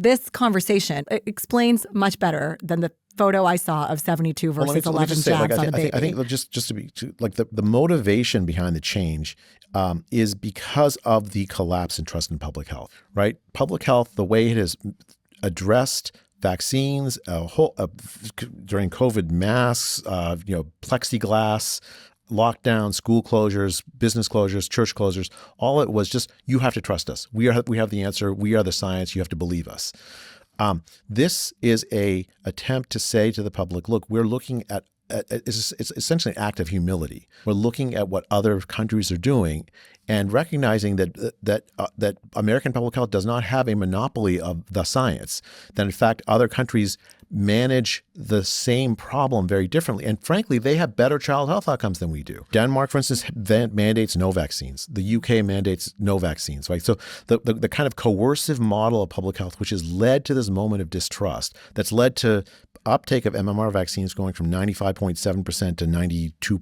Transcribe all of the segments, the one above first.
this conversation explains much better than the photo I saw of 72 versus 11 jabs on a baby. I think just to be like the motivation behind the change is because of the collapse in trust in public health, right? Public health, the way it has addressed vaccines, during COVID, masks, plexiglass, lockdown, school closures, business closures, church closures, all it was just, you have to trust us. We have the answer. We are the science. You have to believe us. This is a attempt to say to the public, look, we're looking at it's essentially an act of humility. We're looking at what other countries are doing and recognizing that American public health does not have a monopoly of the science, that in fact other countries manage the same problem very differently. And frankly, they have better child health outcomes than we do. Denmark, for instance, mandates no vaccines. The UK mandates no vaccines, right? So the kind of coercive model of public health, which has led to this moment of distrust, that's led to uptake of MMR vaccines going from 95.7% to 92.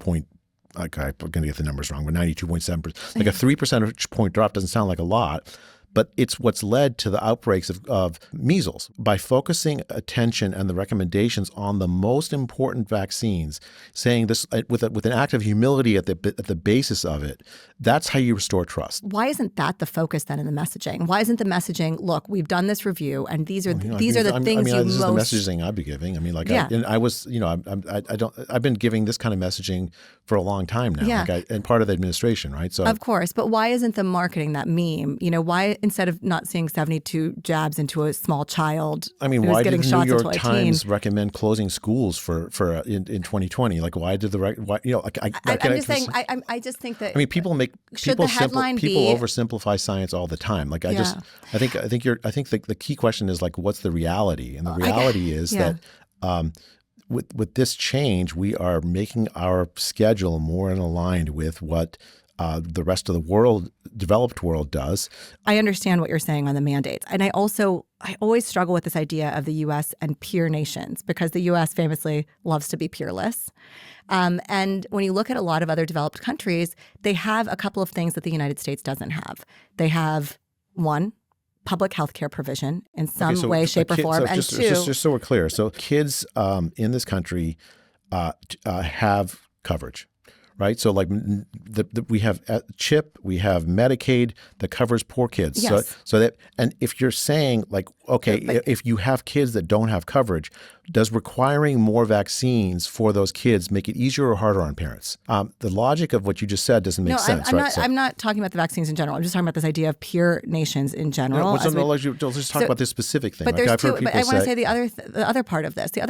Okay, I'm going to get the numbers wrong, but 92.7%. Like a 3 percentage point drop doesn't sound like a lot, but it's what's led to the outbreaks of measles. By focusing attention and the recommendations on the most important vaccines, saying this with an act of humility at the basis of it, that's how you restore trust. Why isn't that the focus then in the messaging? Why isn't the messaging, look, we've done this review and these are the things you this most... is the messaging I'd be giving. I mean, like, yeah. I've been giving this kind of messaging for a long time now, yeah. And part of the administration, right? So of course, but why isn't the marketing that meme? Why instead of not seeing 72 jabs into a small child, why did the New York Times teen? recommend closing schools for in 2020? Like, why did I just think that people oversimplify science all the time. Like, I think the key question is like, what's the reality? And the reality is that with this change, we are making our schedule more aligned with what the rest of the world, developed world, does. I understand what you're saying on the mandates. And I always struggle with this idea of the U.S. and peer nations, because the U.S. famously loves to be peerless. And when you look at a lot of other developed countries, they have a couple of things that the United States doesn't have. They have, one, public health care provision in some way, shape, or form. And two, just so we're clear. So kids in this country have coverage. Right. So like we have CHIP, we have Medicaid that covers poor kids. Yes. And if you're saying like, okay, if you have kids that don't have coverage, does requiring more vaccines for those kids make it easier or harder on parents? The logic of what you just said doesn't make sense. I'm not talking about the vaccines in general. I'm just talking about this idea of peer nations in general. Let's just talk about this specific thing. But I want to say the other part of this. The other